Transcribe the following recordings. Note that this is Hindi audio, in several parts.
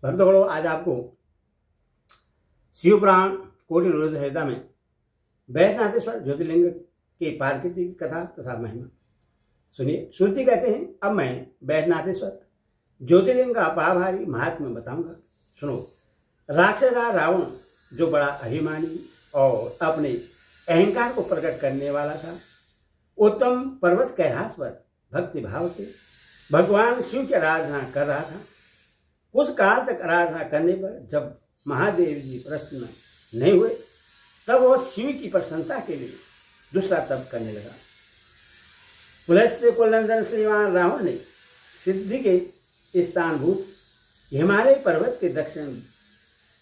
भक्तगणों, आज आपको शिवपुराण कोटि निरोध संहिता में बैजनाथेश्वर ज्योतिर्लिंग की प्राकृतिक कथा तथा महिमा सुनिए। सूर्य जी कहते हैं, अब मैं बैजनाथेश्वर ज्योतिर्लिंग का पाभारी महात्म्य बताऊंगा। सुनो। राक्षसा रावण जो बड़ा अभिमानी और अपने अहंकार को प्रकट करने वाला था, उत्तम पर्वत कैलाश पर भक्ति भाव से भगवान शिव की आराधना कर रहा था। कुछ काल तक आराधना करने पर जब महादेव जी प्रसन्न नहीं हुए, तब वह शिव की प्रसन्नता के लिए दूसरा तप करने लगा। पुलस्त्य कुलनंदन श्रीमान रावण ने सिद्धि के स्थानभूत हिमालय पर्वत के दक्षिण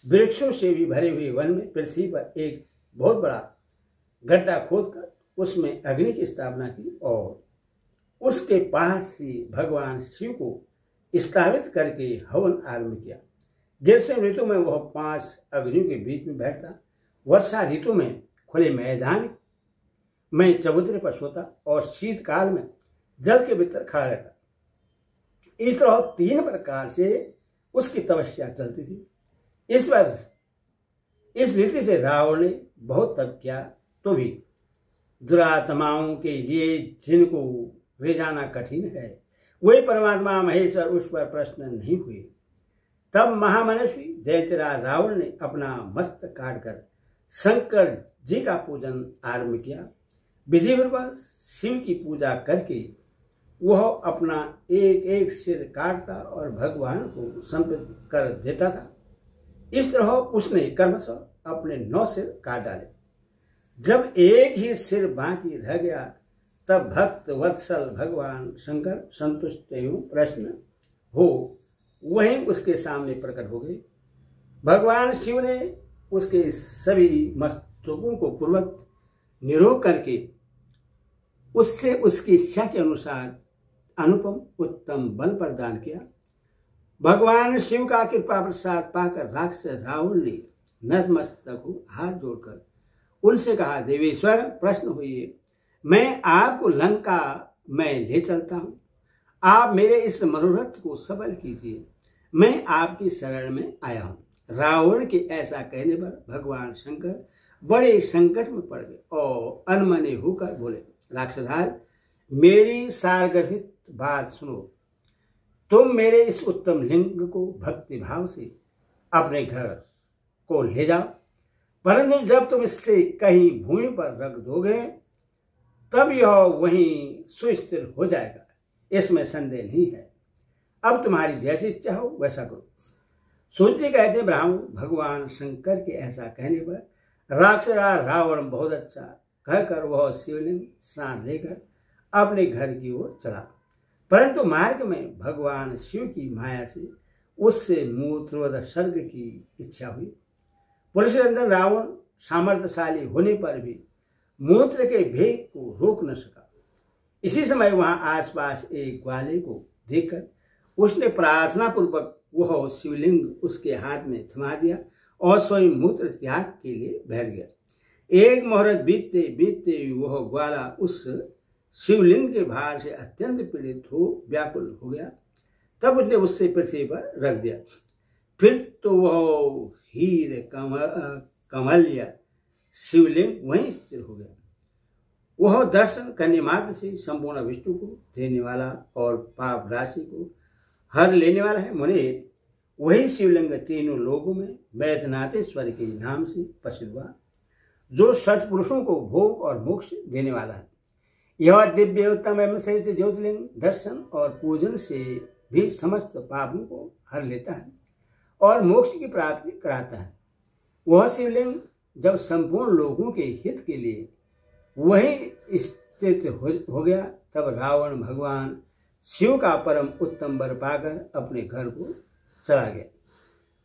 वृक्षों से भी भरे हुए वन में पृथ्वी पर एक बहुत बड़ा गड्ढा खोदकर उसमें अग्नि की स्थापना की और उसके पास ही भगवान शिव को स्थापित करके हवन आरंभ किया। ग्रीष्म ऋतु में वह 5 अग्नियों के बीच में बैठता, वर्षा ऋतु में खुले मैदान में चबूतरे पर सोता और शीतकाल में जल के भीतर खड़ा रहता। इस तरह 3 प्रकार से उसकी तपस्या चलती थी। इस रीति से रावण ने बहुत तप किया, तो भी दुरात्माओं के लिए जिनको रिझाना कठिन है, वही परमात्मा महेश्वर उस पर प्रश्न नहीं हुए। तब महामनस्वी दैत्यराज रावण ने अपना मस्तक काटकर शंकर जी का पूजन आरंभ किया। विधिपूर्वक शिव की पूजा करके वह अपना एक एक सिर काटता और भगवान को समर्पित कर देता था। इस तरह उसने क्रमशः अपने 9 सिर काट डाले। जब एक ही सिर बाकी रह गया, तब भक्त वत्सल भगवान शंकर संतुष्ट एवं प्रसन्न हो वहीं उसके सामने प्रकट हो गए। भगवान शिव ने उसके सभी मस्तकों को पूर्वक निरोग करके उससे उसकी इच्छा के अनुसार अनुपम उत्तम बल प्रदान किया। भगवान शिव का कृपा प्रसाद पाकर राक्षस रावण ने नतमस्तक हो हाथ जोड़कर उनसे कहा, देवेश्वर प्रसन्न हुई, मैं आपको लंका में ले चलता हूं। आप मेरे इस मनोरथ को सफल कीजिए, मैं आपकी शरण में आया हूं। रावण के ऐसा कहने पर भगवान शंकर बड़े संकट में पड़ गए और अनमने होकर बोले, राक्षसराज, मेरी सारगर्भित बात सुनो। तुम मेरे इस उत्तम लिंग को भक्ति भाव से अपने घर को ले जाओ, परंतु जब तुम इससे कहीं भूमि पर रख दोगे, तब यह वहीं सुस्थिर हो जाएगा, इसमें संदेह नहीं है। अब तुम्हारी जैसी इच्छा हो वैसा करो। सूर्य कहते ब्राह्मण, भगवान शंकर के ऐसा कहने पर राक्षसा रावण बहुत अच्छा कहकर वह शिवलिंग साथ लेकर अपने घर की ओर चला। परंतु मार्ग में भगवान शिव की माया से उससे मूत्रोदक स्वर्ग की इच्छा हुई। पुरुषनंदन रावण सामर्थ्यशाली होने पर भी मूत्र के भेग को रोक न सका। इसी समय वहां आसपास एक ग्वाले को देखकर उसने प्रार्थना पूर्वक वह शिवलिंग उसके हाथ में थमा दिया और स्वयं मूत्र त्याग के लिए बैठ गया। एक मुहूर्त बीतते बीतते वह ग्वाला उस शिवलिंग के भार से अत्यंत पीड़ित हो व्याकुल हो गया। तब उसने उससे पृथ्वी पर रख दिया। फिर तो वह हीर कमल्य शिवलिंग वहीं स्थिर हो गया। वह दर्शन करने मात्र से संपूर्ण विष्णु को देने वाला और पाप राशि को हर लेने वाला है। मुने, वही शिवलिंग तीनों लोगों में बैजनाथेश्वर के नाम से प्रसिद्ध हुआ, जो सत्पुरुषों को भोग और मोक्ष देने वाला है। यह दिव्य उत्तम एवं श्रेष्ठ ज्योतिर्लिंग दर्शन और पूजन से भी समस्त पापों को हर लेता है और मोक्ष की प्राप्ति कराता है। वह शिवलिंग जब संपूर्ण लोगों के हित के लिए वही स्थित हो गया, तब रावण भगवान शिव का परम उत्तम वर पाकर अपने घर को चला गया।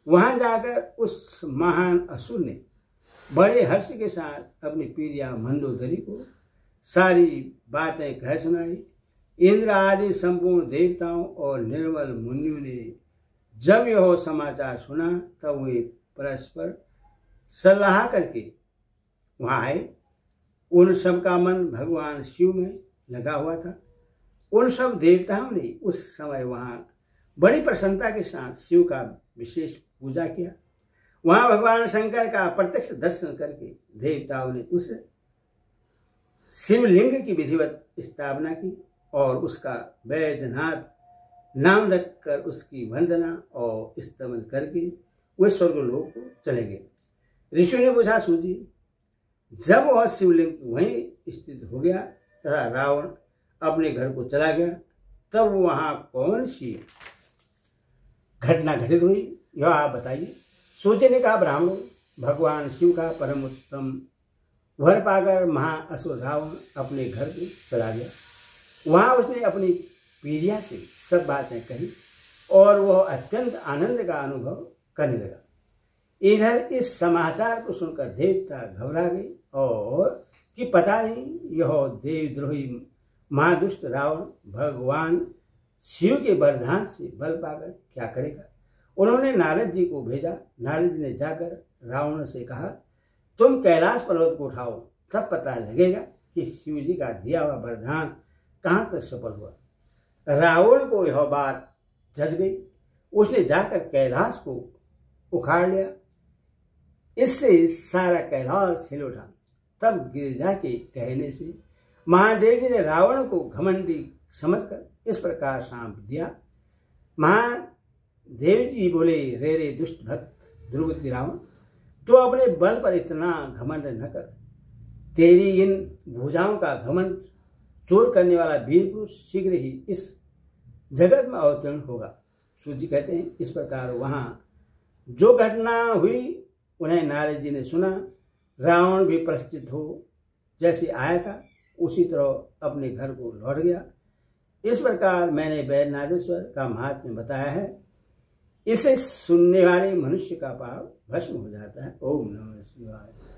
वहां जाकर उस महान असुर ने बड़े हर्ष के साथ अपनी प्रिया मंदोदरी को सारी बातें कह सुनाई। इंद्र आदि संपूर्ण देवताओं और निर्मल मुनियों ने जब यह समाचार सुना, तब वे परस्पर सलाह करके वहां आए। उन सब का मन भगवान शिव में लगा हुआ था। उन सब देवताओं ने उस समय वहां बड़ी प्रसन्नता के साथ शिव का विशेष पूजा किया। वहां भगवान शंकर का प्रत्यक्ष दर्शन करके देवताओं ने उस शिवलिंग की विधिवत स्थापना की और उसका वैद्यनाथ नाम रखकर उसकी वंदना और स्तमन करके वे स्वर्गलोक को चले गए। ऋषि ने पूछा, सूजी, जब वह शिवलिंग वहीं स्थित हो गया तथा रावण अपने घर को चला गया, तब वहां कौन सी घटना घटित हुई, यह आप बताइए। सूजी ने कहा, ब्राह्मणों, भगवान शिव का परम उत्तम वर पाकर महाअसुर रावण अपने घर को चला गया। वहां उसने अपनी पीढ़िया से सब बातें कही और वह अत्यंत आनंद का अनुभव करने लगा। इधर इस समाचार को सुनकर देवता घबरा गए और कि पता नहीं यह देवद्रोही महादुष्ट रावण भगवान शिव के वरदान से बल पाकर क्या करेगा। उन्होंने नारद जी को भेजा। नारद जी ने जाकर रावण से कहा, तुम कैलाश पर्वत को उठाओ, तब पता लगेगा कि शिव जी का दिया हुआ वरदान कहाँ तक सफल हुआ। रावण को यह बात जच गई। उसने जाकर कैलाश को उखाड़ लिया। इससे सारा कैलाश हिल उठा। तब गिरिजा के कहने से महादेव जी ने रावण को घमंडी समझकर इस प्रकार शाप दिया। महादेव जी बोले, रे दुष्ट भक्त दुर्बुद्धि रावण, तो अपने बल पर इतना घमंड न कर। तेरी इन भुजाओं का घमंड चोर करने वाला वीर पुरुष शीघ्र ही इस जगत में अवतीर्ण होगा। सूर्य कहते हैं, इस प्रकार वहां जो घटना हुई उन्हें नारद जी ने सुना। रावण भी परिचित हो जैसे आया था उसी तरह अपने घर को लौट गया। इस प्रकार मैंने वैद्यनाथेश्वर का महात्म्य बताया है। इसे सुनने वाले मनुष्य का पाप भस्म हो जाता है। ओम नमः शिवाय।